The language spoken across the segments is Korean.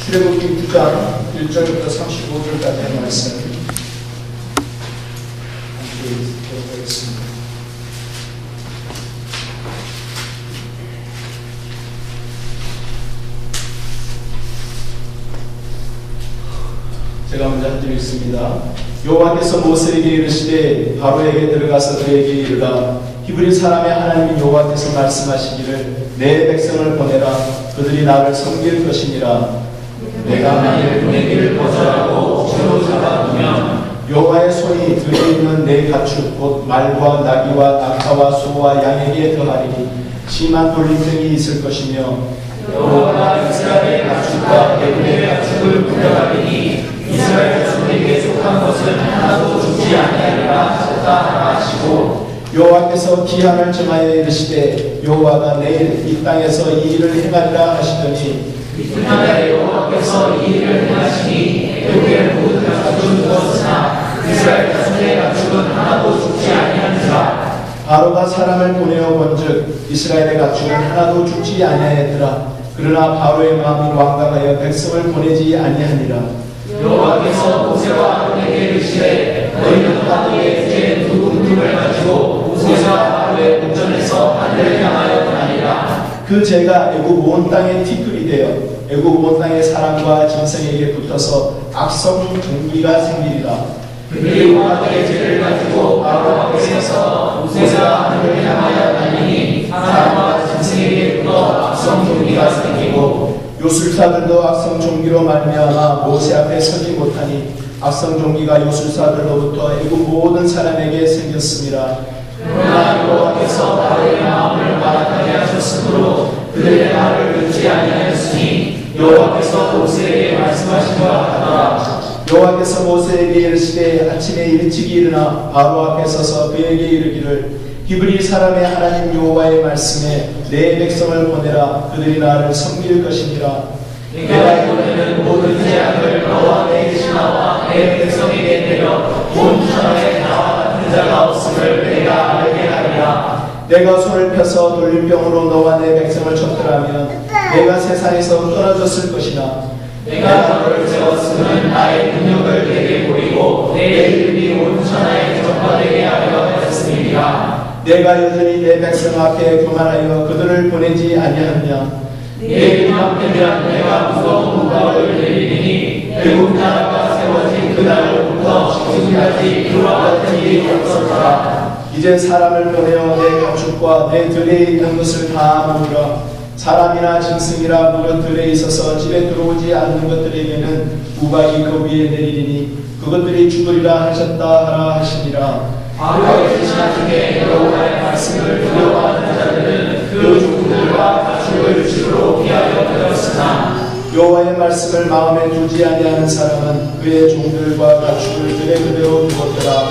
출애굽기 9장 1절부터 35절까지의 말씀 함께 읽어보겠습니다. 제가 먼저 한 절 읽습니다. 여호와께서 모세에게 이르시되 바로에게 들어가서 그에게 이르라. 히브리 사람의 하나님 여호와께서 말씀하시기를 내 백성을 보내라. 그들이 나를 섬길 것이니라. 내가 만일 보내기를 거절하고 죄로 잡아두면 여호와의 손이 들에 있는 내 가축 곧 말과 나귀와 낙타와 소와 양에게 더하리니 심한 돌림병이 있을 것이며 여호와가 이스라엘의 가축과 에돔의 가축을 분별하리니 이스라엘 자손에게 속한 것은 하나도 죽지 아니하리라 하셨다 하시고 여호와께서 기한을 정하여 이르시되 여호와가 내일 이 땅에서 이 일을 행하리라 하시더니 이튿날에 여호와께서 이 일을 행하시니 애굽의 모든 가축은 죽었으나 이스라엘 자손의 가축은 하나도 죽지 아니하니라. 바로가 사람을 보내어 본즉 이스라엘의 가축은 하나도 죽지 아니하였더라. 그러나 바로의 마음이 완강하여 백성을 보내지 아니하니라. 여호와께서 모세와 아론에게 이르시되 너희는 하늘의 제 두 금등을 가지고 모세와 아론의 목전에서 하늘을 향하여 가니라. 그 재가 애굽 온 땅의 티끌이 되어 애굽 온 땅의 사람과 짐승에게 붙어서 악성 종기가 생기리라. 그들이 하늘의 재를 가지고 바로 앞에 서서 모세가 하늘을 향하여 다니니 사람과 짐승에게 붙어 악성 종기가 생기고 요술사들도 악성 종기로 말미암아 모세 앞에 서지 못하니 악성 종기가 요술사들로부터 애굽 모든 사람에게 생겼습니다. 그러나 여호와께서 바로의 마음을 완악하게 하셨으므로 그들의 말을 듣지 아니하였으니 여호와께서 모세에게 말씀하신 바 같더라. 여호와께서 모세에게 이르시되 아침에 일찍이 일어나 바로 앞에 서서 그에게 이르기를 히브리 사람의 하나님 여호와의 말씀에 내 백성을 보내라. 그들이 나를 섬길 것이니라. 내가 이번에는 모든 재앙을 너와 내 신하와 내 백성에게 내려 온 천하에 나와 같은 자가 없음을 내가 알게 하리라. 내가 손을 펴서 돌림병으로 너와 내 백성을 쳤더라면 내가 세상에서 떨어졌을 것이나 내가 너를 세웠으면 나의 능력을 내게 보이고 내 이름이 온 천하에 전파되게 하려 하였음이니라. 내가 여전히 내 백성 앞에 교만하여 그들을 보내지 아니하느냐. 내 이름 되면 내가 무거운 무거를 내리니 애굽 나라가 세워진 그날로부터 지금까지 그와 같은 일이 없었더라. 이제 사람을 보내어 내 가축과 내 들에 있는 것을 다 모으라. 사람이나 짐승이라 무릇 들에 있어서 집에 들어오지 않는 것들에게는 우박이 그 위에 내리리니 그것들이 죽으리라 하셨다 하라 하시니라. 바로의 지시나 중에 여호와의 말씀을 두려워하는 자들은 그 종들과 가축을 집으로 피하여 들었으나 여호와의 말씀을 마음에 두지 아니하는 사람은 그의 종들과 가축을 들에 그대로 두었더라.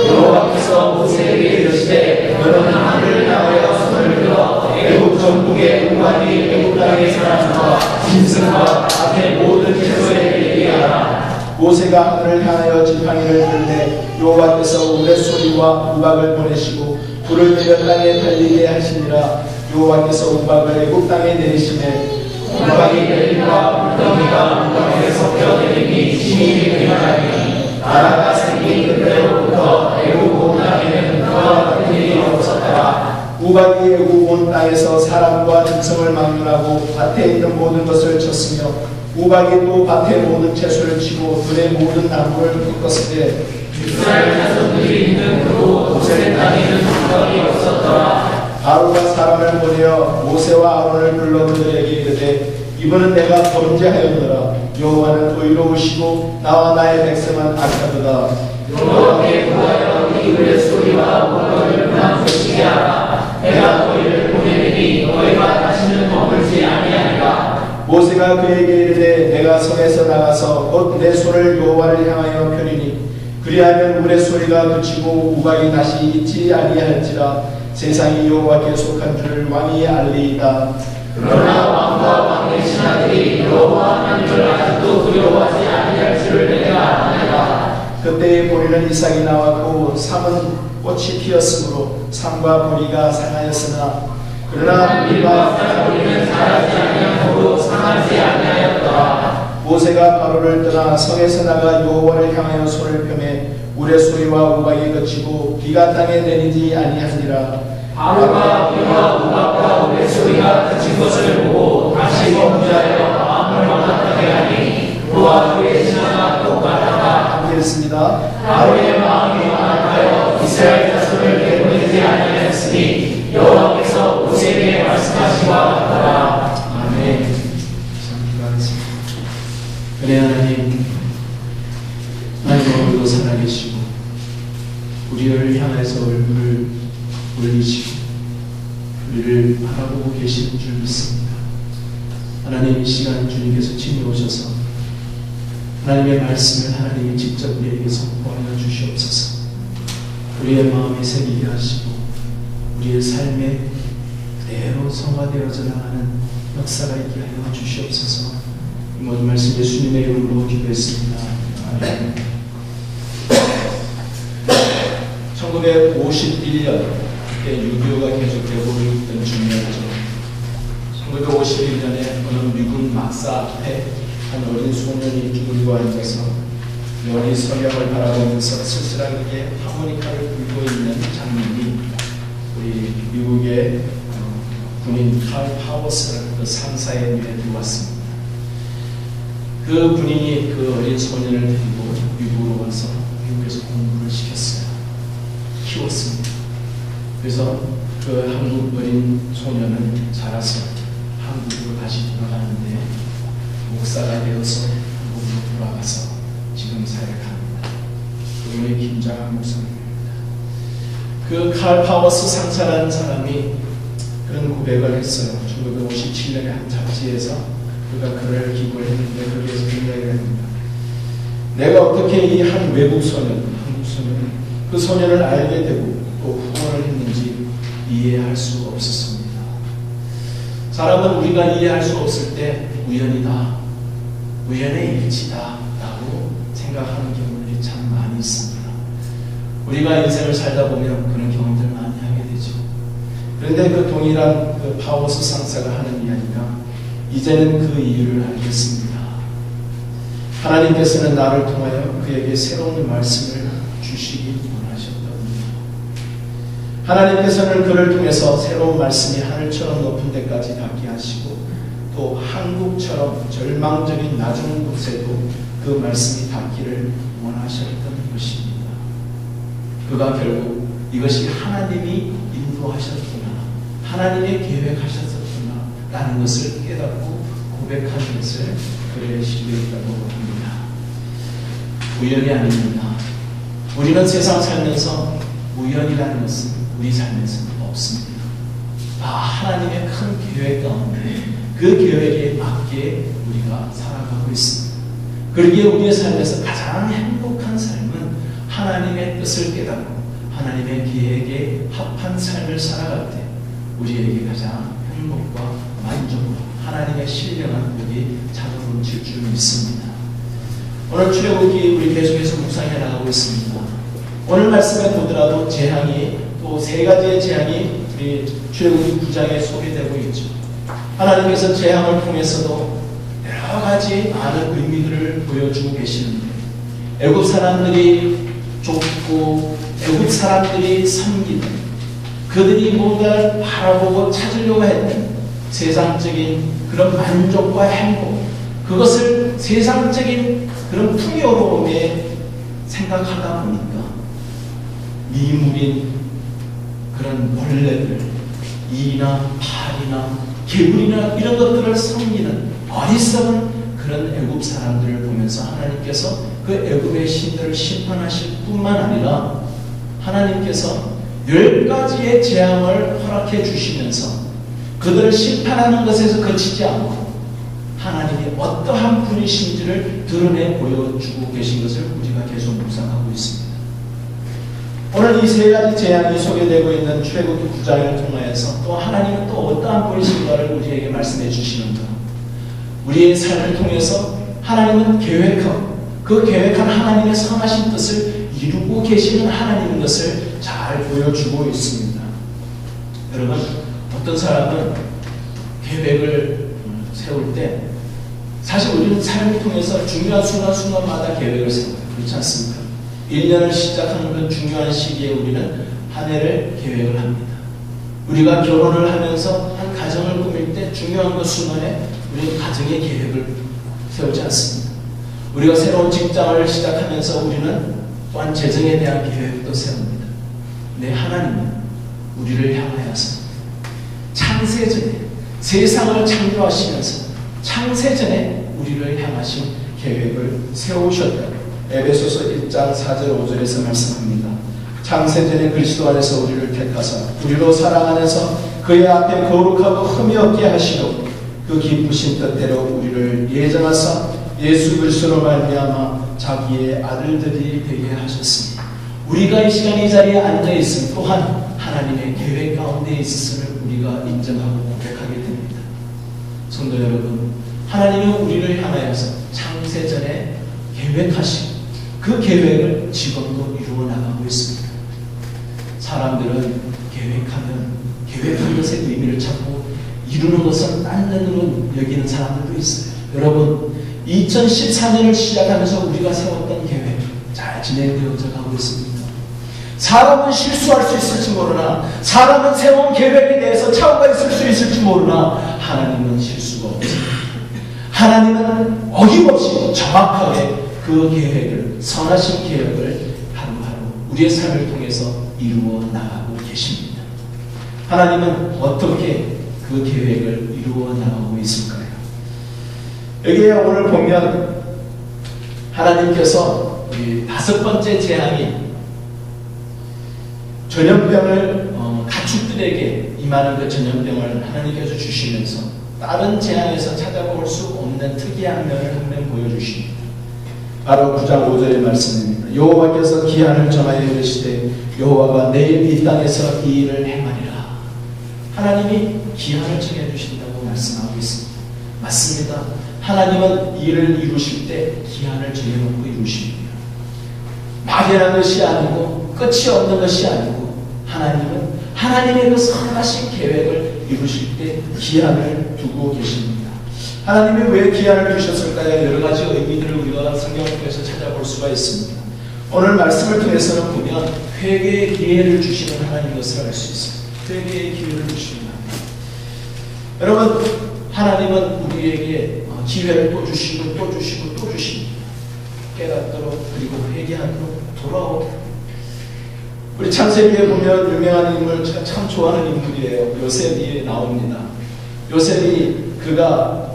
여호와께서 모세에게 이르시되 너는 하늘을 향하여 손을 들어 애굽 전국의 우박이 애굽 땅의 사람과 짐승과 앞에 모든 채소에게 얘기하라. 모세가 하늘을 향하여 지팡이를 들되 여호와께서 우레소리와 우박을 보내시고 불을 내려 땅에 달리게 하시니라. 여호와께서 우박을 애굽 땅에 내리시매 우박이 내림과 물더미가 우박에 섞여 내리니 심히 일어나니 나라가 생긴 그때로부터 애굽 온 땅에는 그와 같은 일이 없었더라. 우박이 애굽 온 땅에서 사람과 짐승을 막론하고 밭에 있는 모든 것을 쳤으며 우박이 또 밭의 모든 채소를 치고 들의 모든 나무를 꺾었을 때 이스라엘 자손들이 있는 그곳 고센 땅에는 우박이 없었더라. 바로가 사람을 보내어 모세와 아론을 불러 그들에게 이르되 이번은 내가 범죄하였노라. 여호와는 의로우시고 나와 나의 백성은 악하도다. 여호와께 구하여 이들의 소리와 우박을 그만 그치게 하라. 내가 너희를 보내리니 너희가 다시는 머물지 아니하리라. 모세가 그에게 이르되 내가 성에서 나가서 곧 내 손을 여호와를 향하여 펴리니 그리하면 물의 소리가 그치고 우박이 다시 있지 아니할지라. 세상이 여호와께 속한 줄을 왕이 알리이다. 그러나 왕과 왕의 신하들이 여호와 하나님을 아직도 두려워하지 아니할 줄을 내가 아노라. 그때에 보리는 이삭이 나왔고 삼은 꽃이 피었으므로 삼과 보리가 상하였으나 그러나 밀과 보리는 자라지 아니하고 상하지 아니하였더라. 모세가 바로를 떠나 성에서 나가 여호와를 향하여 손을 펴매 우레 소리와 우박이 그치고 비가 땅에 내리지 아니하니라. 바로가 비와 우박과 우레 소리가 그친 것을 보고 다시 멈추하여 마음을 망각하게 하니 그와 그의 신하가 똑같다가 함께 읽습니다. 바로의 마음이 망각하여 이스라엘 자손을 내보내지 아니하였으니 여호와께서 모세에게 말씀하시와 같더라. 아멘. 기도하겠습니다. 은혜 하나님, 하나님 오늘도 살아계시고 우리를 향해서 얼굴을 올리시고 우리를 바라보고 계시는 줄 믿습니다. 하나님, 이 시간 주님께서 친히 오셔서 하나님의 말씀을 하나님이 직접 우리에게 선포하여 주시옵소서. 우리의 마음에 새기게 하시고 우리의 삶에 그대로 성화되어져 나가는 역사가 있게 하여 주시옵소서. 이 모든 말씀 예수님의 이름으로 기도했습니다. 아멘. 1951년 그때 6.25가 계속되고 있던 중이었죠. 1951년에 어느 미군 막사 앞에 한 어린 소년이 쭈그리고 앉아서 여리 서명을 바라보면서 쓸쓸하게 하모니카를 불고 있는 장면이 우리 미국의 군인 칼 파워스 그 상사의 눈에 들어왔습니다. 그 군인이 그 어린 소년을 데리고 미국으로 와서 미국에서 공부를 시켰어요. 키웠습니다. 그래서 그 한국 어린 소년은 자라서 한국으로 다시 돌아가는데 목사가 되어서 한국으로 돌아가서 지금 사역을 합니다. 그분이 김장한 목사입니다. 그 칼 파워스 상사라는 사람이 그런 고백을 했어요. 1957년에 한 잡지에서 그가 글을 기고를 했는데 거기에서 그런 이야기를 합니다. 내가 어떻게 이 한 외국 소년, 한국 소년, 그 소년을 알게 되고 또 후원을 했는지 이해할 수 없었습니다. 사람은 우리가 이해할 수 없을 때 우연이다, 우연의 일치다 라고 생각하는 경우들이 참 많이 있습니다. 우리가 인생을 살다 보면 그런 경험들 많이 하게 되죠. 그런데 그 동일한 그 파워스 상사가 하는 이야기가 이제는 그 이유를 알겠습니다. 하나님께서는 나를 통하여 그에게 새로운 말씀을 주시기 원하셨답니다. 하나님께서는 그를 통해서 새로운 말씀이 하늘처럼 높은 데까지 닿게 하시고 또 한국처럼 절망적인 낮은 곳에도 그 말씀이 닿기를 원하셨던 것입니다. 그가 결국 이것이 하나님이 인도하셨구나, 하나님의 계획하셨었구나 라는 것을 깨닫고 고백한 것을 그의 시대에 있다고 합니다. 우연이 아닙니다. 우리는 세상 살면서 우연이라는 것은 우리 삶에서는 없습니다. 다 하나님의 큰 계획 가운데 그 계획에 맞게 우리가 살아가고 있습니다. 그러기에 우리의 삶에서 가장 행복한 삶은 하나님의 뜻을 깨닫고 하나님의 계획에 합한 삶을 살아갈 때 우리에게 가장 행복과 만족과 하나님의 신령한 복이 찾아오실 줄 믿습니다. 오늘 출애굽기 우리 계속해서 묵상해 나가고 있습니다. 오늘 말씀에 보더라도 재앙이 또 세 가지의 재앙이 우리 출애굽기 9장에 소개되고 있죠. 하나님께서 재앙을 통해서도 여러 가지 많은 의미들을 보여주고 계시는데 애굽 사람들이 좁고 애굽 사람들이 섬기는 그들이 뭔가를 바라보고 찾으려고 했던 세상적인 그런 만족과 행복, 그것을 세상적인 그런 풍요로움에 생각하다 보니까 미물인 그런 벌레들, 이나 팔이나 개구리나 이런 것들을 섬기는 어리석은 그런 애굽 사람들을 보면서 하나님께서 그 애굽의 신들을 심판하실 뿐만 아니라 하나님께서 10가지의 재앙을 허락해 주시면서 그들을 심판하는 것에서 그치지 않고 하나님이 어떠한 분이신지를 드러내 보여주고 계신 것을 우리가 계속 묵상하고 있습니다. 오늘 이 세 가지 재앙이 소개되고 있는 출애굽기 9장을 통하여서 또 하나님은 또 어떠한 분이신가를 우리에게 말씀해 주시는가. 우리의 삶을 통해서 하나님은 계획하고 그 계획한 하나님의 선하신 뜻을 이루고 계시는 하나님인 것을 잘 보여주고 있습니다. 여러분, 어떤 사람은 계획을 세울 때 사실 우리는 삶을 통해서 중요한 순간순간마다 계획을 세워요. 그렇지 않습니까? 1년을 시작하는 그 중요한 시기에 우리는 한 해를 계획을 합니다. 우리가 결혼을 하면서 한 가정을 꾸밀 때 중요한 그 순간에 우리는 가정의 계획을 세우지 않습니다. 우리가 새로운 직장을 시작하면서 우리는 또한 재정에 대한 계획도 세웁니다. 네, 하나님은 우리를 향하여서 창세전에 세상을 창조하시면서 창세전에 우리를 향하신 계획을 세우셨다. 에베소서 1장 4절 5절에서 말씀합니다. 창세전에 그리스도 안에서 우리를 택하사 우리로 사랑 안에서 그의 앞에 거룩하고 흠이 없게 하시고 그 기쁘신 뜻대로 우리를 예정하사 예수 그리스도로 말미암아 자기의 아들들이 되게 하셨습니다. 우리가 이 시간 이 자리에 앉아 있음 또한 하나님의 계획 가운데 있음을 우리가 인정하고 고백하게 됩니다. 성도 여러분, 하나님은 우리를 향하여서 창세전에 계획하신 그 계획을 지금도 이루어 나가고 있습니다. 사람들은 계획한 것의 의미를 찾고 이루는 것을 딴 눈으로 여기는 사람들도 있어요. 여러분, 2014년을 시작하면서 우리가 세웠던 계획 잘 진행되어져 가고 있습니다. 사람은 실수할 수 있을지 모르나, 사람은 세운 계획에 대해서 차후가 있을 수 있을지 모르나, 하나님은 실수가 없습니다. 하나님은 어김없이 정확하게 그 계획을, 선하신 계획을 하루하루 우리의 삶을 통해서 이루어 나가고 계십니다. 하나님은 어떻게 그 계획을 이루어 나가고 있을까요? 여기에 오늘 보면 하나님께서 우리 5번째 재앙이 전염병을 가축들에게 임하는 그 전염병을 하나님께서 주시면서 다른 재앙에서 찾아볼 수 없는 특이한 면을 한 명 보여주십니다. 바로 9장 5절의 말씀입니다. 여호와께서 기한을 정하여 이르시되 여호와가 내일 이 땅에서 이 일을 행하리라. 하나님이 기한을 정해주신다고 말씀하고 있습니다. 맞습니다. 하나님은 일을 이루실 때 기한을 정해놓고 이루십니다. 막연한 것이 아니고 끝이 없는 것이 아니고 하나님은 하나님의 그 선하신 계획을 이루실 때 기한을 두고 계십니다. 하나님이 왜 기한을 주셨을까요? 여러 가지 의미들을 우리가 성경을 통해서 찾아볼 수가 있습니다. 오늘 말씀을 통해서는 보면 회개의 기회를 주시는 하나님인 것을 알 수 있습니다. 회개의 기회를 주시는 하나님. 여러분, 하나님은 우리에게 기회를 또 주시고 또 주시고 또 주십니다. 깨닫도록 그리고 회개하도록 돌아오도록. 우리 창세기에 보면 유명한 인물, 제가 참 좋아하는 인물이에요. 요셉이 나옵니다. 요셉이 그가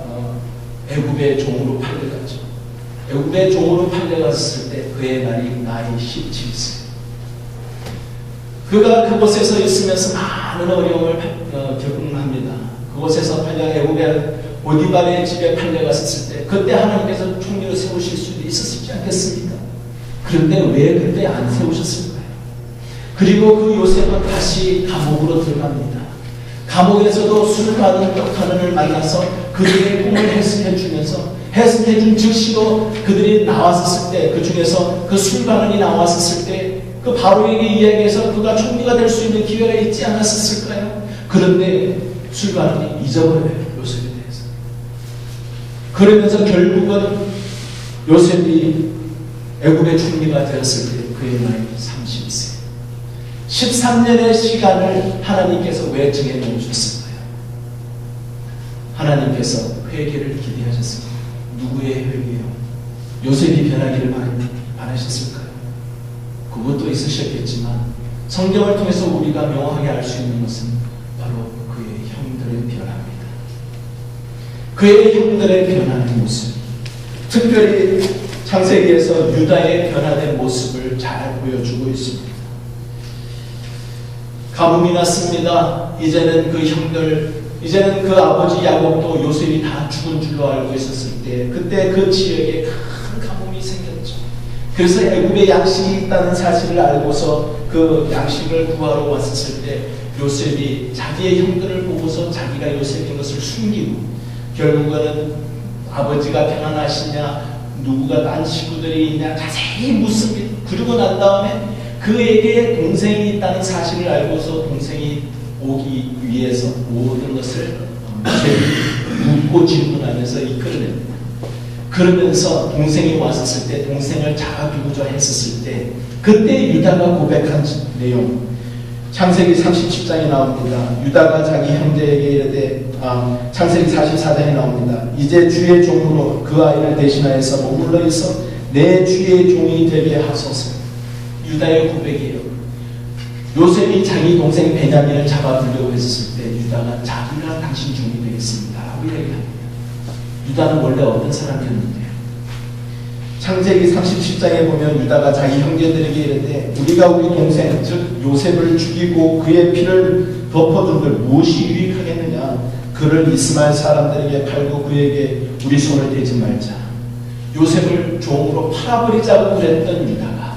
애굽의 종으로 팔려갔죠. 애굽의 종으로 팔려갔을 때 그의 나이 17세. 그가 그곳에서 있으면서 많은 어려움을 겪습니다. 그곳에서 애굽의 보디발의 집에 팔려갔을 때 그때 하나님께서 총리로 세우실 수도 있었지 않겠습니까? 그런데 왜 그때 안 세우셨을까요? 그리고 그 요셉은 다시 감옥으로 들어갑니다. 감옥에서도 술가는 떡하는을 만나서 그들의 꿈을 해석해 주면서 해석해 준 즉시로 그들이 나왔었을 때 그 중에서 그 술가는이 나왔었을 때 그 바로에게 이야기해서 그가 총리가 될 수 있는 기회가 있지 않았었을까요? 그런데 술가는이 잊어버려요. 요셉에 대해서. 그러면서 결국은 요셉이 애굽의 총리가 되었을 때 그의 나이 30세. 13년의 시간을 하나님께서 왜 정해놓으셨을까요? 하나님께서 회개를 기대하셨습니다. 누구의 회개요? 요셉이 변하기를 바라셨을까요? 그것도 있으셨겠지만 성경을 통해서 우리가 명확하게 알 수 있는 것은 바로 그의 형들의 변화입니다. 그의 형들의 변하는 모습, 특별히 창세기에서 유다의 변화된 모습을 잘 보여주고 있습니다. 가뭄이 났습니다. 이제는 그 아버지 야곱도 요셉이 다 죽은 줄로 알고 있었을 때 그때 그 지역에 큰 가뭄이 생겼죠. 그래서 애굽에 양식이 있다는 사실을 알고서 그 양식을 구하러 왔었을 때 요셉이 자기의 형들을 보고서 자기가 요셉인 것을 숨기고 결국은 아버지가 평안하시냐, 누구가 딴 식구들이 있냐 자세히 묻습니다. 그러고 난 다음에 그에게 동생이 있다는 사실을 알고서 동생이 오기 위해서 모든 것을 묻고 질문하면서 이끌어냅니다. 그러면서 동생이 왔었을 때 동생을 잡아두고자 했었을 때 그때 유다가 고백한 내용 창세기 37장에 나옵니다. 유다가 자기 형제에게 이르되 창세기 44장에 나옵니다. 이제 주의 종으로 그 아이를 대신하여서 머물러 있어 내 주의 종이 되게 하소서. 유다의 고백이에요. 요셉이 자기 동생 베냐민을 잡아두려고 했었을 때 유다가 자기가 당신 종이 되겠습니다 하고 이야기합니다. 유다는 원래 어떤 사람이었는데요? 창세기 37장에 보면 유다가 자기 형제들에게 이르되 우리가 우리 동생 즉 요셉을 죽이고 그의 피를 덮어둔들 무엇이 유익하겠느냐. 그를 이스마엘 사람들에게 팔고 그에게 우리 손을 대지 말자. 요셉을 종으로 팔아버리자고 그랬던 유다가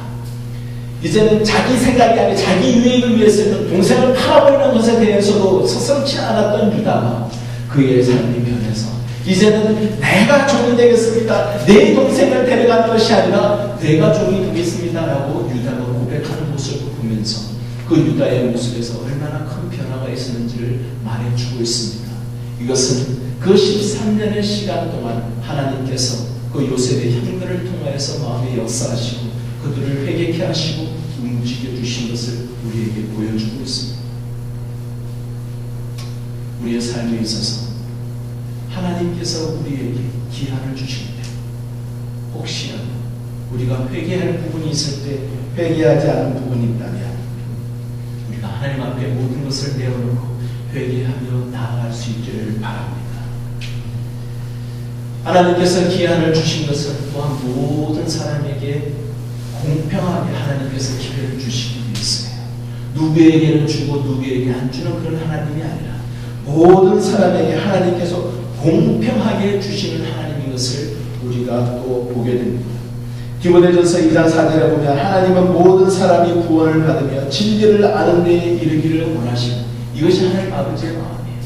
이제는 자기 생각이 아니라 자기 유익을 위해서는 동생을 팔아버리는 것에 대해서도 서슴지 않았던 유다가 그의 삶이 변해서 이제는 내가 종이 되겠습니다. 내 동생을 데려가는 것이 아니라 내가 종이 되겠습니다 라고 유다가 고백하는 모습을 보면서 그 유다의 모습에서 얼마나 큰 변화가 있었는지를 말해주고 있습니다. 이것은 그 13년의 시간 동안 하나님께서 그 요셉의 형들을 통하여서 마음에 역사하시고 그들을 회개케 하시고 움직여 주신 것을 우리에게 보여주고 있습니다. 우리의 삶에 있어서 하나님께서 우리에게 기한을 주시는데 혹시라도 우리가 회개할 부분이 있을 때 회개하지 않은 부분이 있다면 우리가 하나님 앞에 모든 것을 내어놓고 회개하며 나아갈 수 있기를 바랍니다. 하나님께서 기한을 주신 것은 또한 모든 사람에게 공평하게 하나님께서 기회를 주시기 위해서예요. 누구에게는 주고 누구에게 안 주는 그런 하나님이 아니라 모든 사람에게 하나님께서 공평하게 주시는 하나님인 것을 우리가 또 보게 됩니다. 디모데전서 2장 4절에 보면 하나님은 모든 사람이 구원을 받으며 진리를 아는 데에 이르기를 원하시고 이것이 하나님 아버지의 마음이에요.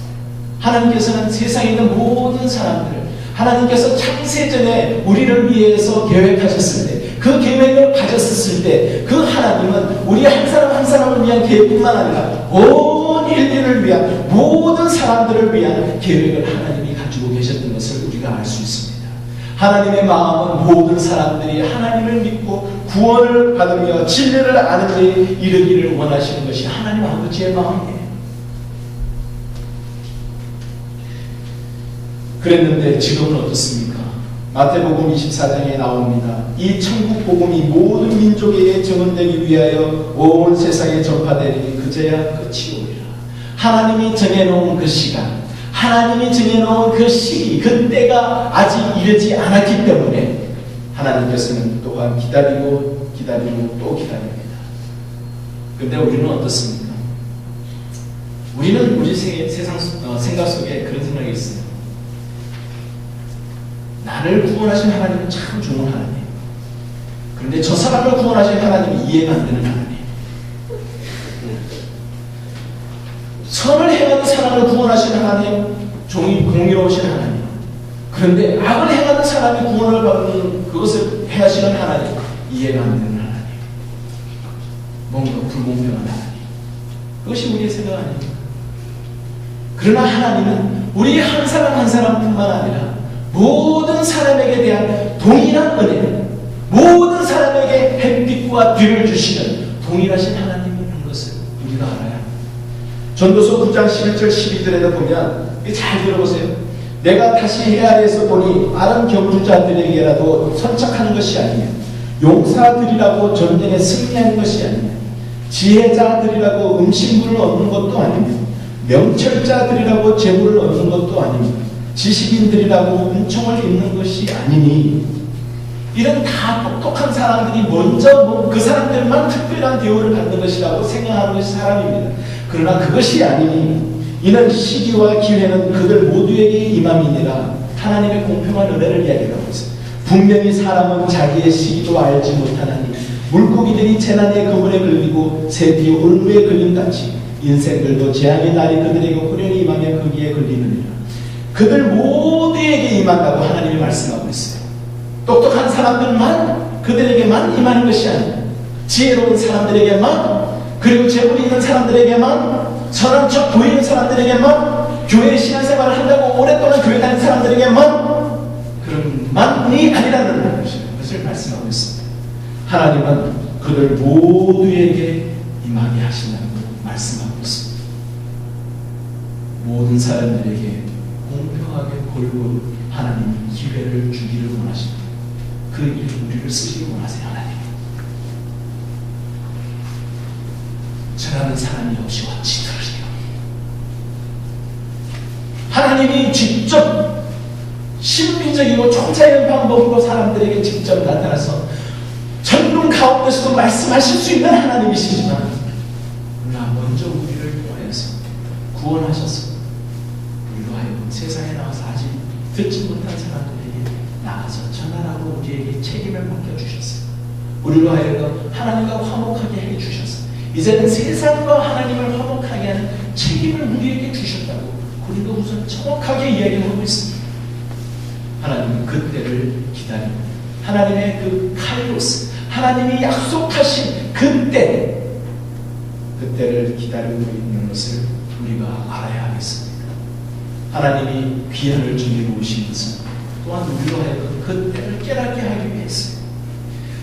하나님께서는 세상에 있는 모든 사람들을 하나님께서 창세전에 우리를 위해서 계획하셨을 때 그 계획을 가졌었을 때 그 하나님은 우리 한 사람 한 사람을 위한 계획뿐만 아니라 온 인류를 위한 모든 사람들을 위한 계획을 하나님이 가지고 계셨던 것을 우리가 알 수 있습니다. 하나님의 마음은 모든 사람들이 하나님을 믿고 구원을 받으며 진리를 아는 데 이르기를 원하시는 것이 하나님 아버지의 마음이에요. 그랬는데 지금은 어떻습니까? 마태복음 24장에 나옵니다. 이 천국 복음이 모든 민족에게 증언되기 위하여 온 세상에 전파되니 그제야 끝이 오리라. 하나님이 정해놓은 그 시간, 하나님이 정해놓은 그 시기, 그 때가 아직 이르지 않았기 때문에 하나님께서는 또한 기다리고 또 기다립니다. 그런데 우리는 어떻습니까? 우리는 우리 세상 생각 속에 그런 생각이 있어요. 나를 구원하신 하나님은 참 좋은 하나님. 그런데 저 사람을 구원하신 하나님이 이해가 안 되는 하나님. 선을 행하는 사람을 구원하신 하나님, 공의로우신 하나님. 그런데 악을 행하는 사람이 구원을 받는 그것을 해하시는 하나님, 이해가 안 되는 하나님. 뭔가 불공평한 하나님. 그것이 우리의 생각 아닙니까? 그러나 하나님은 우리 한 사람 한 사람뿐만 아니라 모든 사람에게 대한 동일한 은혜, 모든 사람에게 햇빛과 비를 주시는 동일하신 하나님이라는 것을 우리가 알아야 합니다. 전도서 9장 11절 12절에도 보면 잘 들어보세요. 내가 다시 해 아래에서 보니 아름 경주자들에게라도 선착하는 것이 아니며 용사들이라고 전쟁에 승리하는 것이 아니며 지혜자들이라고 음식물을 얻는 것도 아니며 명철자들이라고 재물을 얻는 것도 아니며 지식인들이라고 은총을 입는 것이 아니니 이런 다 똑똑한 사람들이 먼저 그 사람들만 특별한 대우를 받는 것이라고 생각하는 것이 사람입니다. 그러나 그것이 아니니 이는 시기와 기회는 그들 모두에게 임함이니라. 하나님의 공평한 은혜를 이야기하고 있습니다. 분명히 사람은 자기의 시기도 알지 못하나니 물고기들이 재난의 그물에 걸리고 새들이 올무에 걸림같이 인생들도 재앙의 날이 그들에게 호련히 임하며 거기에 걸리느니라. 그들 모두에게 임한다고 하나님이 말씀하고 있어요. 똑똑한 사람들만 그들에게만 임하는 것이 아니라 지혜로운 사람들에게만, 그리고 재물이 있는 사람들에게만, 선한 척 보이는 사람들에게만, 교회 신앙생활을 한다고 오랫동안 교회 다니는 사람들에게만 그런 만이 아니라는 것을 말씀하고 있습니다. 하나님은 그들 모두에게 임하게 하신다는 것을 말씀하고 있습니다. 모든 사람들에게 공평하게 골고루 하나님이 기회를 주기를 원하십니다. 그 일에 우리를 쓰기를 원하세요. 하나님. 저라는 사람이 없이 어찌 들으세요? 하나님이 직접 신비적이고 초자연 방법으로 사람들에게 직접 나타나서 전문 가운데서도 말씀하실 수 있는 하나님이시지만 그러나 먼저 우리를 통하여서 구원하셔서 우리로 하여금 세상에 나와서 아직 듣지 못한 사람들에게 나가서 전하라고 우리에게 책임을 맡겨주셨어요. 우리로 하여금 하나님과 화목하게 해주셨어요. 이제는 세상과 하나님을 화목하게 하는 책임을 우리에게 주셨다고 고린도후서 정확하게 이야기하고 있습니다. 하나님은 그때를 기다리고 하나님의 그 카이로스, 하나님이 약속하신 그때를 기다리고 있는 것을 우리가 알아야 하겠습니다. 하나님이 귀한을 주님으로 오신 것은 또한 우리로 하여금 그때를 깨닫게 하기 위해서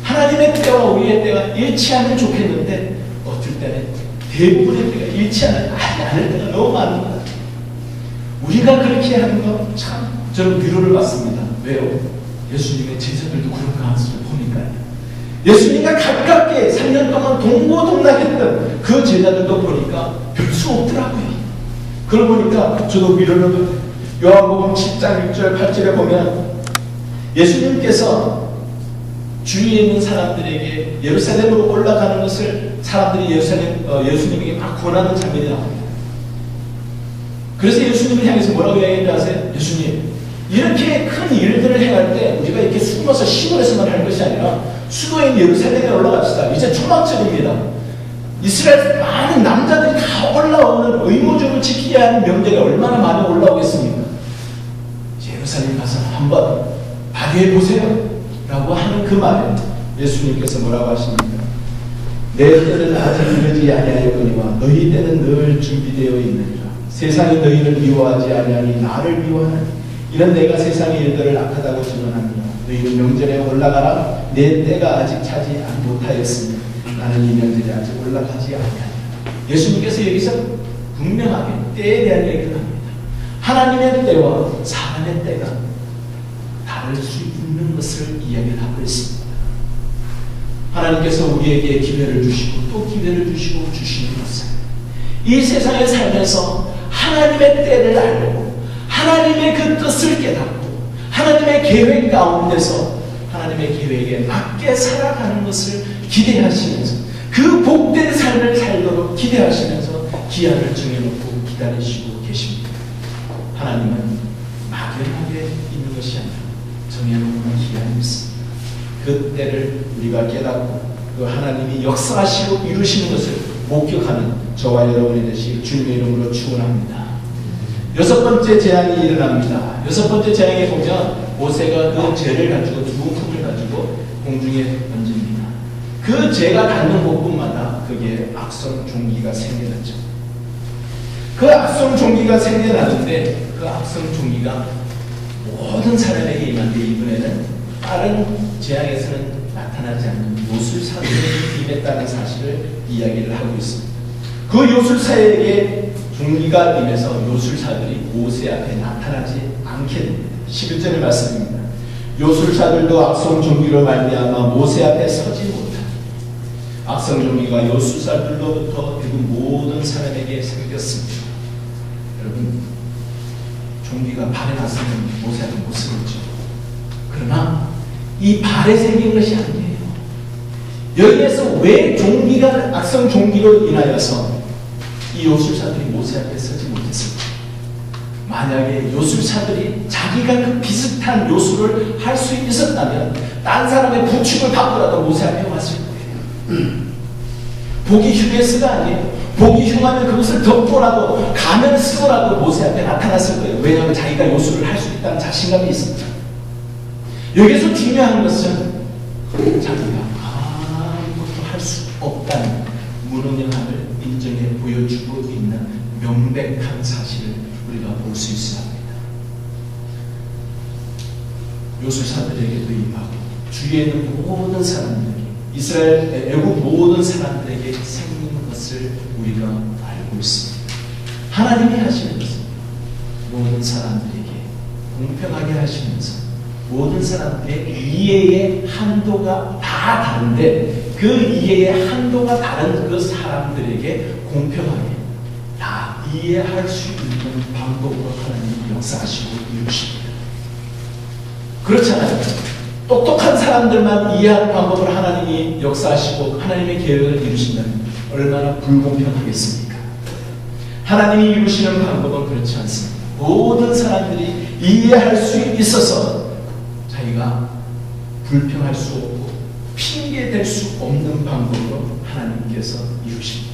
하나님의 때와 우리의 때가 일치하면 좋겠는데 어쩔 때는 대부분의 때가 일치하지 않을 때가 너무 많은 거예요. 우리가 그렇게 하는 건 참 저는 위로를 받습니다. 왜요? 예수님의 제자들도 그런 가능성을 보니까요. 예수님과 가깝게 3년 동안 동고동락했던 그 제자들도 보니까 별 수 없더라고요. 그러고 보니까 저도 위로를 받아요. 요한복음 7장 6절 8절에 보면 예수님께서 주위에 있는 사람들에게 예루살렘으로 올라가는 것을 사람들이 예수님에게 막 권하는 장면이 나옵니다. 그래서 예수님을 향해서 뭐라고 이야기했는지 아세요? 예수님, 이렇게 큰 일들을 행할 때 우리가 이렇게 숨어서 시골에서만 할 것이 아니라 수도인 예루살렘에 올라갑시다. 이제 초막절입니다. 이스라엘 많은 남자들이 다 올라오는 의무적으로 지켜야 하는 명절이 얼마나 많이 올라오겠습니까? 예루살렘 가서 한번 발휘해 보세요 라고 하는 그 말에 예수님께서 뭐라고 하십니까? 내 때는 아직 이르지 아니하였거니와 너희 때는 늘 준비되어 있느니라. 세상이 너희를 미워하지 아니하니 나를 미워하나니 이런 내가 세상의 일들을 악하다고 증언합니다. 너희는 명절에 올라가라. 내 때가 아직 차지 못하였으니 나는 이 명절에 아직 올라가지 아니하니라. 예수님께서 여기서 분명하게 때에 대한 얘기를 합니다. 하나님의 때와 사람의 때가 다를 수 있는 것을 이야기를 하고 있습니다. 하나님께서 우리에게 기회를 주시고 또 기회를 주시고 주시는 것은 이 세상에 살면서 하나님의 때를 알고 하나님의 그 뜻을 깨닫고 하나님의 계획 가운데서 하나님의 계획에 맞게 살아가는 것을 기대하시면서 그 복된 삶을 살도록 기대하시면서 기한을 정해놓고 기다리시고 계십니다. 하나님은 막연하게 있는 것이 아니라 정해놓은 기한이 있습니다. 그 때를 우리가 깨닫고 그 하나님이 역사하시고 이루시는 것을 목격하는 저와 여러분이 되시길 주님의 이름으로 축원합니다. 여섯 번째 재앙이 일어납니다. 여섯 번째 재앙에 보면 모세가 그 죄를 가지고 두 흙을 가지고 공중에 던집니다. 그 죄가 닿는 곳곳마다 거기에 악성 종기가 생겨났죠. 그 악성 종기가 생겨나는데 그 악성 종기가 모든 사람에게 임한데 이번에는 다른 재앙에서는 나타나지 않는 요술사들에게 임했다는 사실을 이야기를 하고 있습니다. 그 요술사에게 종기가 임해서 요술사들이 모세 앞에 나타나지 않게 됩니다. 11절의 말씀입니다. 요술사들도 악성 종기로 말미암아 모세 앞에 서지 못하니 악성 종기가 요술사들로부터 그리고 모든 사람에게 생겼습니다. 여러분, 종기가 발에 났으면 모세 앞에 못 서겠죠. 그러나 이 발에 생긴 것이 아니에요. 여기에서 왜 종기가 악성 종기로 인하여서 이 요술사들이 모세 앞에 서지 못했을까? 만약에 요술사들이 자기가 그 비슷한 요술을 할 수 있었다면 딴 사람의 부축을 받고라도 모세 앞에 왔을 거예요. 보기 흉했을가 아니에요. 보기 흉하면 그것을 덮고라도 가면을 쓰고라도 모세 앞에 나타났을 거예요. 왜냐하면 자기가 요술을 할 수 있다는 자신감이 있습니다. 여기서 중요한 것은 자기가 아무것도 할 수 없다는 무능함을 인정해 보여주고 있는 명백한 사실을 우리가 볼 수 있어야 합니다. 요술사들에게도 임하고 주위에 있는 모든 사람들에게, 이스라엘 애국 모든 사람들에게 생긴 것을 우리가 알고 있습니다. 하나님이 하시는 것은 모든 사람들에게 공평하게 하시면서 모든 사람들의 이해의 한도가 다 다른데 그 이해의 한도가 다른 그 사람들에게 공평하게 다 이해할 수 있는 방법으로 하나님이 역사하시고 이루십니다. 그렇잖아요. 똑똑한 사람들만 이해하는 방법으로 하나님이 역사하시고 하나님의 계획을 이루신다면 얼마나 불공평하겠습니까? 하나님이 이루시는 방법은 그렇지 않습니다. 모든 사람들이 이해할 수 있어서 자기가 불평할 수 없고 핑계댈 수 없는 방법으로 하나님께서 이루십니다.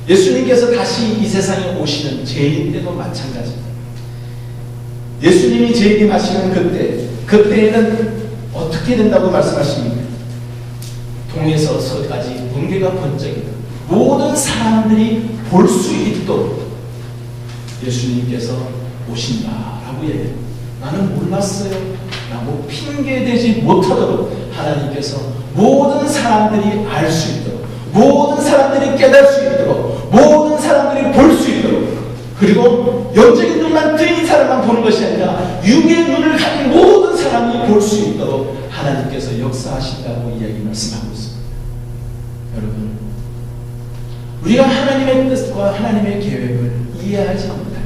예수님께서 다시 이 세상에 오시는 죄인 때도 마찬가지입니다. 예수님이 재림하시는 그때에는 어떻게 된다고 말씀하십니까? 동에서 서까지 번개가 번쩍이다. 모든 사람들이 볼 수 있도록 예수님께서 오신다라고 얘기해요. 나는 몰랐어요 라고 핑계대지 못하도록 하나님께서 모든 사람들이 알 수 있도록, 모든 사람들이 깨달을 수 있도록, 모든 사람들이 볼 수 있도록, 그리고 영적인 눈만 뜨인 사람만 보는 것이 아니라 육의 눈을 가진 모든 사람이 볼 수 있도록 하나님께서 역사하신다고 이야기 말씀하고 있습니다. 여러분, 우리가 하나님의 뜻과 하나님의 계획을 이해하지 못합니다.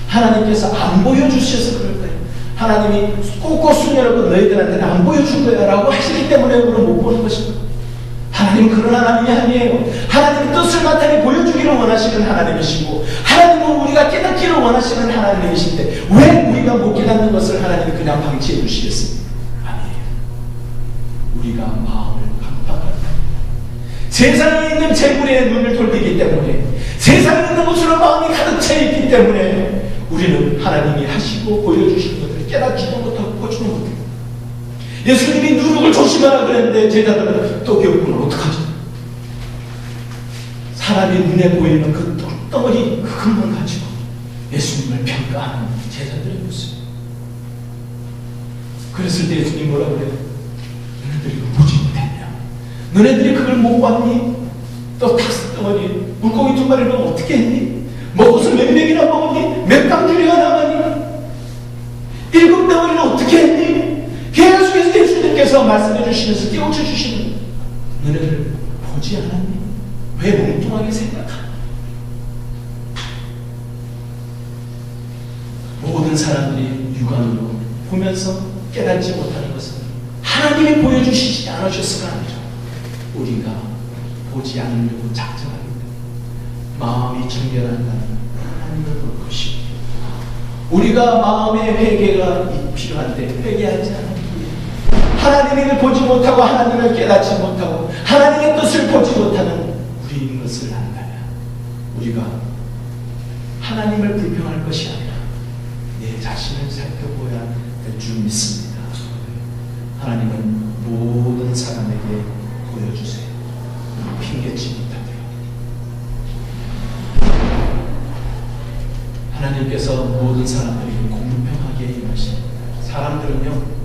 하나님께서 안 보여주셔서 그럴 거예요. 하나님이 꼭꼭 순여라고 너희들한테는 안 보여준 거야 라고 하시기 때문에 우리는 못 보는 것입니다. 하나님은 그런 하나님이 아니에요. 하나님은 뜻을 나타내 보여주기를 원하시는 하나님이시고, 하나님은 우리가 깨닫기를 원하시는 하나님이신데 왜 우리가 못 깨닫는 것을 하나님이 그냥 방치해 주시겠습니까? 아니에요. 우리가 마음을 깜빡합니다. 세상에 있는 재물에 눈을 돌리기 때문에, 세상에 있는 것으로 마음이 가득 차 있기 때문에 우리는 하나님이 하시고 보여주시는 것을 깨닫지도 못하고 보지도 못해요. 예수님이 누룩을 조심하라 그랬는데 제자들은 떡이 없구나 어떡하지? 사람이 눈에 보이는 그 떡덩어리 그것만 가지고 예수님을 평가하는 제자들의 모습. 그랬을 때 예수님 뭐라고 그래요? 너네들이 보지 못했냐? 너네들이 그걸 못 봤니? 떡 다섯 덩어리 물고기 두 마리를 어떻게 했니? 먹어서 몇 명이나 먹었니? 몇 강줄이가 남았니? 7덩어리는 어떻게 했니? 계속해서 예수님께서 말씀해 주시면서 깨우쳐 주시는, 너네들 보지 않았니? 왜 멍뚱하게 생각하니? 모든 사람들이 육안으로 보면서 깨닫지 못하는 것은 하나님이 보여주시지 않으셨으나 아니라 우리가 보지 않으려고 작정하기 때문에 마음이 정결한다는 하나님을 볼 것이고, 우리가 마음의 회개가 필요한데 회개하지 않는 하나님을 보지 못하고 하나님을 깨닫지 못하고 하나님의 뜻을 보지 못하는 우리인 것을 안다면 우리가 하나님을 불평할 것이 아니라 내 자신을 살펴보아야 될 줄 믿습니다. 하나님은 모든 사람에게 보여주세요. 핑계치 못하게. 하나님께서 모든 사람들에게 공평하게 임하십니다. 사람들은요,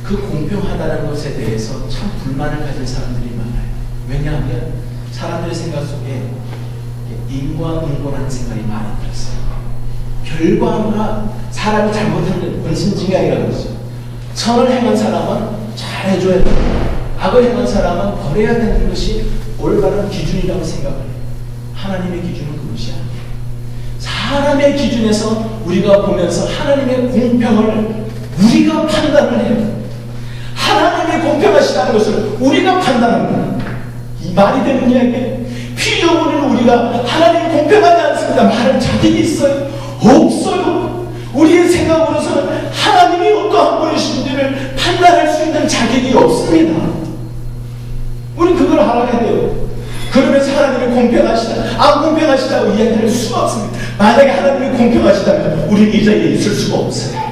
그 공평하다는 것에 대해서 참 불만을 가진 사람들이 많아요. 왜냐하면 사람들의 생각 속에 인과응보라는 생각이 많이 들었어요. 결과가 사람이 잘못하는 원신징악이라고 그러죠. 선을 행한 사람은 잘해줘야 된다. 악을 행한 사람은 버려야 되는 것이 올바른 기준이라고 생각해요. 하나님의 기준은 그것이 아니에요. 사람의 기준에서 우리가 보면서 하나님의 공평을 우리가 판단을 해요. 하나님의 공평하시다는 것을 우리가 판단합니다. 이 말이 되는 이야기예요. 피조물은 우리가 하나님이 공평하지 않습니다 말할 자격이 있어요? 없어요. 우리의 생각으로서는 하나님이 어떠한 분이신지를 판단할 수 있는 자격이 없습니다. 우리는 그걸 알아야 돼요. 그러면서 하나님이 공평하시다, 안 공평하시다고 이야기할 수가 없습니다. 만약에 하나님이 공평하시다면 우리는 이 자리에 있을 수가 없어요.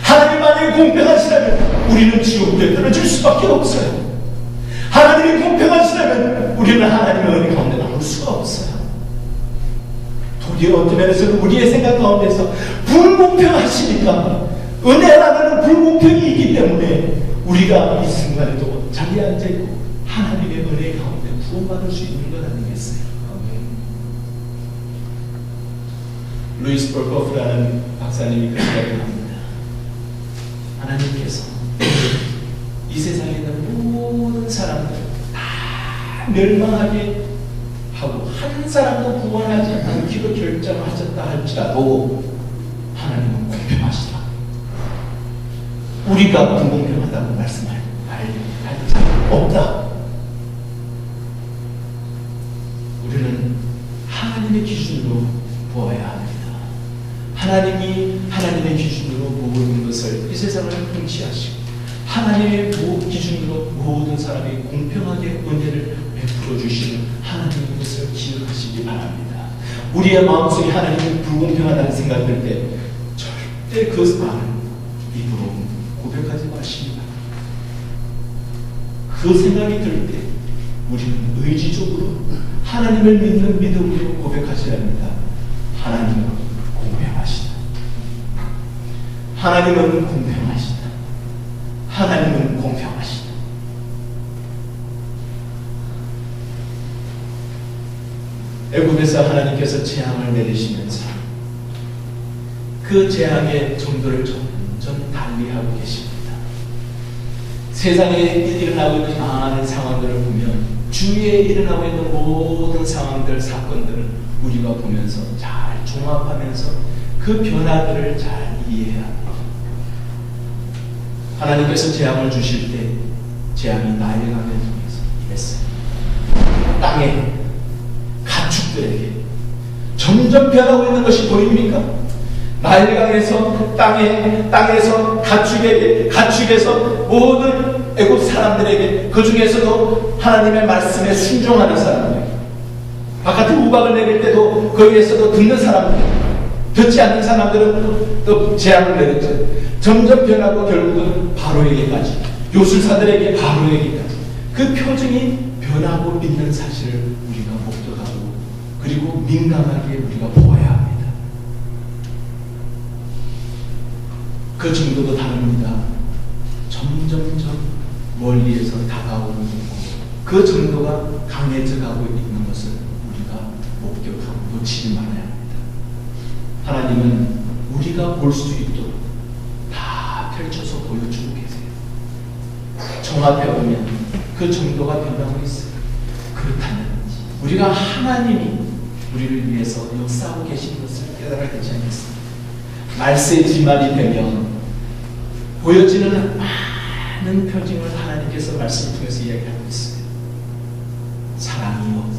하나님 만약에 공평하시다면 우리는 지옥에 떨어질 수밖에 없어요. 하나님이 공평하시다면 우리는 하나님의 은혜 가운데 나올 수가 없어요. 도리어 어떤 면에서는 우리의 생각 가운데서 불공평하시니까 은혜라는 불공평이 있기 때문에 우리가 이 순간에도 자리에 앉아있고 하나님의 은혜 가운데 구원받을 수 있는 것 아니겠어요? 루이스 볼커프라는 박사님이 그렇게 합니다. 하나님께서 이 세상에 있는 모든 사람들 다 멸망하게 하고 한 사람도 구원하지 않기로 결정하셨다 할지라도 하나님은 공평하시다. 우리가 불공평하다고 말씀할 자 없다. 우리는 하나님의 기준으로 보아야 합니다. 하나님이 하나님의 기준으로 모든 것을 이 세상을 통치하시고 하나님의 기준으로 모든 사람이 공평하게 은혜를 베풀어 주시는 하나님의 것을 기억하시기 바랍니다. 우리의 마음속에 하나님이 불공평하다는 생각이 들 때 절대 그 말을 입으로 고백하지 마시기 바랍니다. 그 생각이 들 때 우리는 의지적으로 하나님을 믿는 믿음으로 고백하셔야 합니다. 하나님은 공평하시다. 하나님은 공평하시다. 하나님은 공평하시다. 애굽에서 하나님께서 재앙을 내리시면서 그 재앙의 정도를 점점 달리하고 계십니다. 세상에 일어나고 있는 많은 상황들을 보면 주위에 일어나고 있는 모든 상황들, 사건들을 우리가 보면서 잘 종합하면서 그 변화들을 잘 이해해야 합니다. 하나님께서 재앙을 주실 때 재앙이 나일강을 통해서 임했어요. 땅에 가축들에게 점점 변하고 있는 것이 보입니까? 나일강에서 땅에서 가축에서 모든 애굽 사람들에게, 그 중에서도 하나님의 말씀에 순종하는 사람들, 바깥에 우박을 내릴 때도 거기에서도 듣는 사람들, 듣지 않는 사람들은 또 재앙을 내렸죠. 점점 변하고 결국은 바로에게까지, 요술사들에게 바로에게까지 그 표정이 변하고 있는 사실을 우리가 목도하고 그리고 민감하게 우리가 보아야 합니다. 그 정도도 다릅니다. 점점점 멀리에서 다가오는 그 정도가 강해져 가고 있는 것을 우리가 목격하고 놓치지 말아야 합니다. 하나님은 우리가 볼 수 있도록 다 펼쳐서 보여주고 계세요. 종합해 보면 그 정도가 변하고 있어요. 그렇다면 우리가 하나님이 우리를 위해서 역사하고 계신 것을 깨달아야 되지 않겠습니까? 말세의 지말이 되면 보여지는 많은 표징을 하나님께서 말씀을 통해서 이야기하고 있어요. 사랑이요,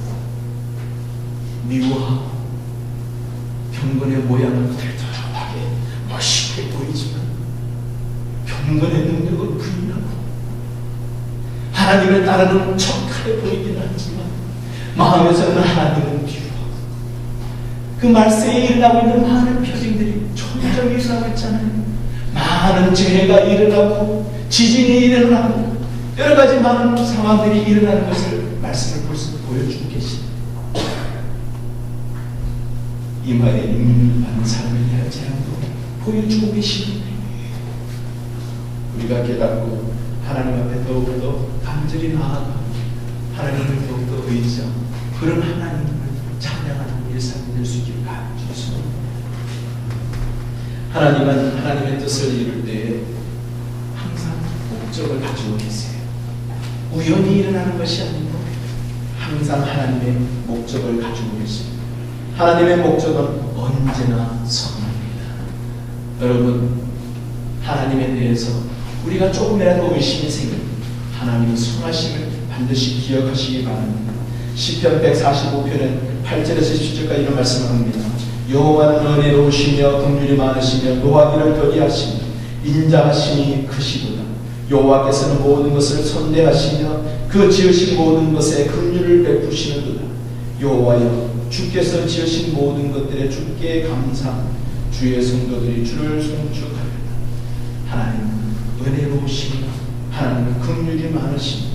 미워하고 경건의 모양은 털털하게 멋있게 보이지만 경건의 능력을 부인하고 하나님을 따르는 척하게 보이기는 하지만 마음에서는 하나님은 미워하고, 그 말세에 일어나고 있는 많은 표징들이 점점 일어나고 있잖아요. 많은 재해가 일어나고 지진이 일어나고 여러 가지 많은 상황들이 일어나는 것을 말씀을 벌써 보여주고 계십니다. 이마에 임문을 받는 사람에 대한 재앙도 보여주고 계십니다. 우리가 깨닫고 하나님 앞에 더욱더 간절히 나아가 하나님을 더욱더 의지하고 그런 하나님을 찬양하는 일상이 될 수 있기를 간절히 하나님은 하나님의 뜻을 이룰 때에 항상 목적을 가지고 계세요. 우연히 일어나는 것이 아니고 항상 하나님의 목적을 가지고 계십니다. 하나님의 목적은 언제나 선합니다. 여러분, 하나님에 대해서 우리가 조금이라도 의심이 생깁니다. 하나님의 선하심을 반드시 기억하시기 바랍니다. 시편 145편은 8절에서 10절까지 이런 말씀을 합니다. 여호와는 은혜로우시며 긍휼이 많으시며 노하기를 더디하시며 인자하심이 크시도다. 여호와께서는 모든 것을 선대하시며 그 지으신 모든 것에 긍휼을 베푸시는도다. 여호와여, 주께서 지으신 모든 것들에 주께 감사하며 주의 성도들이 주를 송축하리라. 하나님은 은혜로우시며 하나님은 긍휼이 많으시며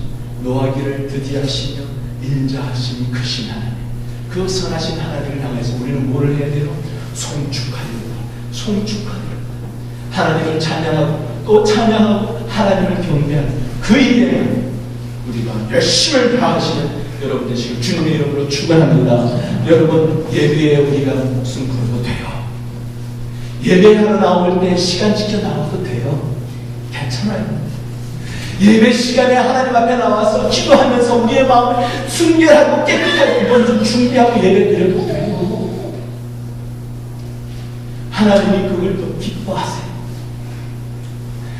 노하기를 더디하시며 인자하심이 크신 하나님, 그 선하신 하나님을 향해서 우리는 뭐를 해야 돼요? 송축하리라. 송축하리라. 하나님을 찬양하고 또 찬양하고 하나님을 경배하는 그 일에는 우리가 열심을 다하시는 여러분 되시길 주님의 이름으로 축원합니다. 여러분, 예배에 우리가 목숨 걸어도 돼요. 예배하러 나올 때 시간 지켜 나와도 돼요. 괜찮아요. 예배 시간에 하나님 앞에 나와서 기도하면서 우리의 마음을 순결하고 깨끗하게 먼저 준비하고 예배 드려도 돼요. 하나님이 그걸 또 기뻐하세요.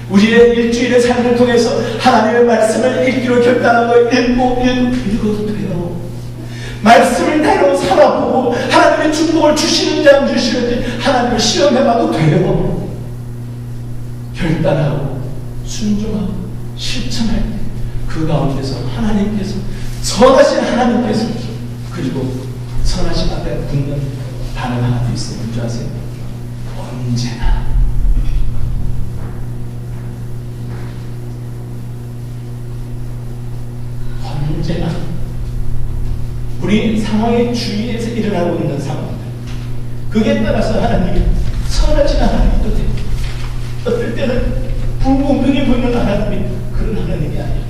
우리의 일주일의 삶을 통해서 하나님의 말씀을 읽기로 결단하고 읽어도 돼요. 말씀을 대로 살아보고 하나님의 축복을 주시는지 안 주시는지 하나님을 시험해봐도 돼요. 결단하고 순종하고 실천할 때 그 가운데서 하나님께서 선하신 하나님께서 그리고 선하신 앞에 붙는 단어가 하나 있어요. 뭔지 아세요? 언제나. 언제나 우리 상황의 주위에서 일어나고 있는 상황들, 그게 따라서 하나님이 선하진 하나님도 되고 어떨 때는 불공평해 보이는 하나님이 그런 하나님이 아니에요.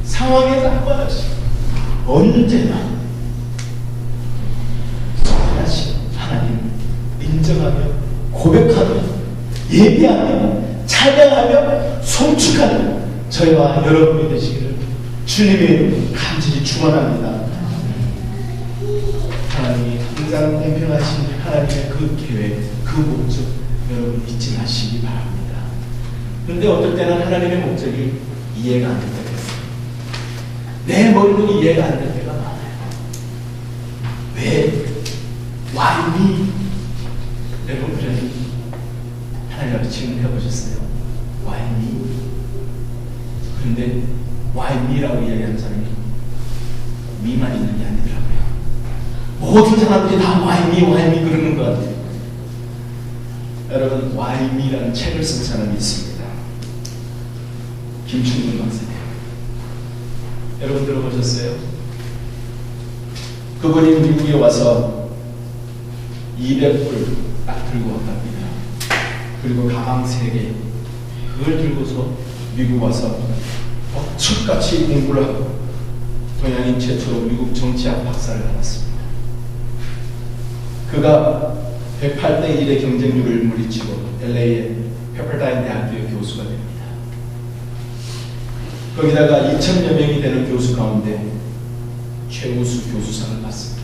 상황에 상관없이 언제나 선하신 하나님을 인정하며 고백하며 예비하며 찬양하며 송축하는 저희와 여러분이 되시기를 주님의 이름으로 간절히 축원합니다. 하나님이 항상 공평하신 하나님의 그 계획, 그 목적 여러분 잊지 마시기 바랍니다. 그런데 어떨 때는 하나님의 목적이 이해가 안 될 때가 있어요. 내 머리로 이해가 안 될 때가 많아요. 왜? Why me? 여러분 그러니 하나님 앞에 질문해 보셨어요? Why me? 그런데 Why me라고 이야기하는 사람이 미만 있는 게 아니더라고요. 모든 사람들이 다 Why me 그러는 것 같아요. 여러분, Why me라는 책을 쓴 사람이 있습니다. 김충근 박사님. 여러분 들어보셨어요? 그분이 미국에 와서 200불 딱 들고 왔답니다. 그리고 가방 3개 그걸 들고서 미국 와서 척같이 공부를 하고 동양인 최초로 미국 정치학 박사를 받았습니다. 그가 108대 1의 경쟁률을 물리치고 LA의 페퍼다인 대학교의 교수가 됩니다. 거기다가 2,000여 명이 되는 교수 가운데 최우수 교수상을 받습니다.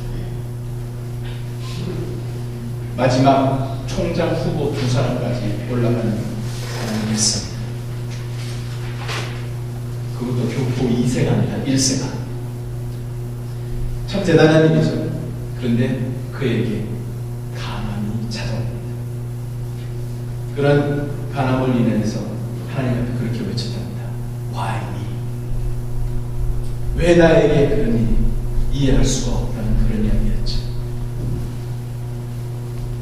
마지막 총장 후보 2사람까지 올라가는 사람이 됐습니다. 그것도 교포 2세가 아니라 1세가. 참 대단한 일이죠. 그런데 그에게 가난이 찾아옵니다. 그런 가난을 인해서 하나님 앞에 그렇게 외쳤답니다. Why me? 왜 나에게 그런 일이 이해할 수가 없다는 그런 이야기였죠.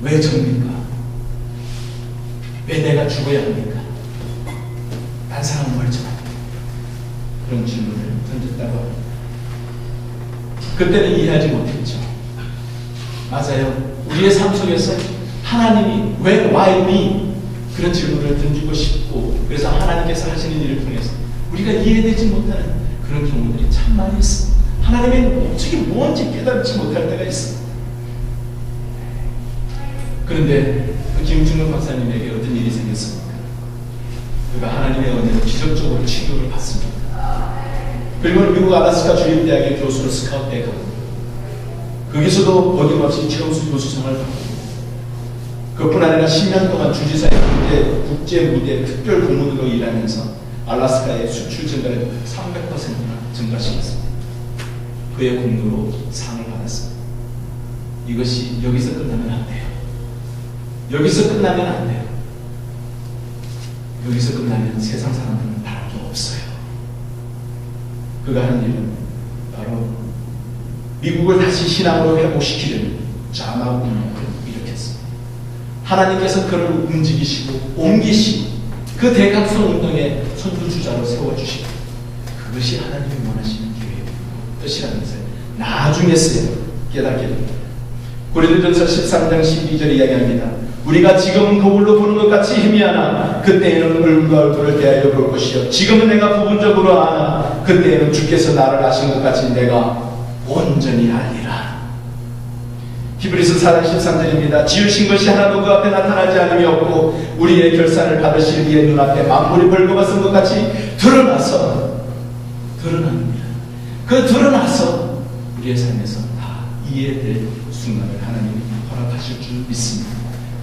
왜 접니까? 왜 내가 죽어야 합니까? 딴 사람은 멀쩡합니다. 그런 질문을 던졌다고 합니다. 그때는 이해하지 못했죠. 맞아요. 우리의 삶 속에서 하나님이 왜 why me? 그런 질문을 던지고 싶고 그래서 하나님께서 하시는 일을 통해서 우리가 이해되지 못하는 그런 경우들이 참 많이 있습니다. 하나님의 목적이 뭔지 깨닫지 못할 때가 있습니다. 그런데 그 김충근 박사님에게 어떤 일이 생겼습니까? 그가 하나님의 은혜로 기적적으로 치료를 받습니다. 그리고 미국 알래스카 주립대학의 교수로 스카웃되어 가고 거기서도 어김없이 최우수 교수상을 받고 그뿐 아니라 10년 동안 주지사의 국제무대 특별 고문으로 일하면서 알래스카의 수출 증가를 300%나 증가시켰습니다. 그의 공로로 상을 받았습니다. 이것이 여기서 끝나면 안 돼요. 여기서 끝나면 안 돼요. 여기서 끝나면 세상 사람들은 다를 게 없어요. 그가 하는 일은 바로 미국을 다시 신앙으로 회복시키려는 자막 운동을 일으켰습니다. 하나님께서 그를 움직이시고 옮기시고 그 대각선 운동의 선두주자로 세워주시고 그것이 하나님이 원하시는 기회의 뜻이라는 것을 나중에서야 깨닫게 됩니다. 고린도전서 13장 12절 이야기합니다. 우리가 지금은 거울로 보는 것 같이 희미하나 그때에는 얼굴과 얼굴을 대하여 볼 것이요 지금은 내가 부분적으로 아나 그때에는 주께서 나를 아신 것 같이 내가 온전히 알리라. 히브리서 4장 13절입니다. 지으신 것이 하나도 그 앞에 나타나지 않음이 없고 우리의 결산을 받으실 이의 눈앞에 만물이 벌거벗은 것 같이 드러납니다. 그 드러나서 우리의 삶에서 다 이해될 순간을 하나님이 허락하실 줄 믿습니다.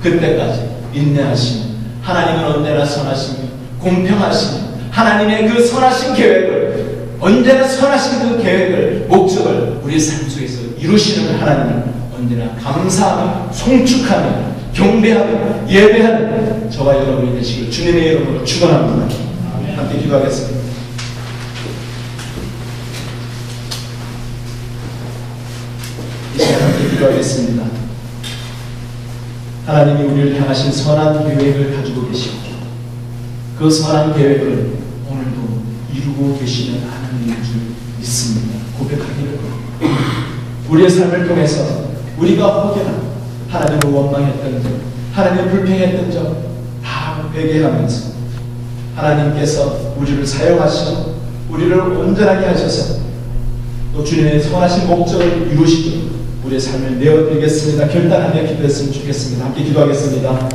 그때까지 인내하시며 하나님은 언제나 선하시며 공평하시며 하나님의 그 선하신 계획을 언제나 선하신 그 계획을 목적을 우리의 삶 속에서 이루시는 하나님을 언제나 감사하며 송축하며 경배하며 예배하는 저와 여러분이 되시길 주님의 이름으로 축원합니다. 함께 기도하겠습니다. 이 시간 함께 기도하겠습니다. 하나님이 우리를 향하신 선한 계획을 가지고 계시고 그 선한 계획을 오늘도 이루고 계시는 하나님인 줄 믿습니다. 고백하기를 우리의 삶을 통해서 우리가 혹여나 하나님을 원망했던 점, 하나님을 불평했던 점 다 회개하면서 하나님께서 우리를 사용하시고 우리를 온전하게 하셔서 또 주님의 선하신 목적을 이루시도록 우리의 삶을 내어드리겠습니다. 결단하며 기도했으면 좋겠습니다. 함께 기도하겠습니다.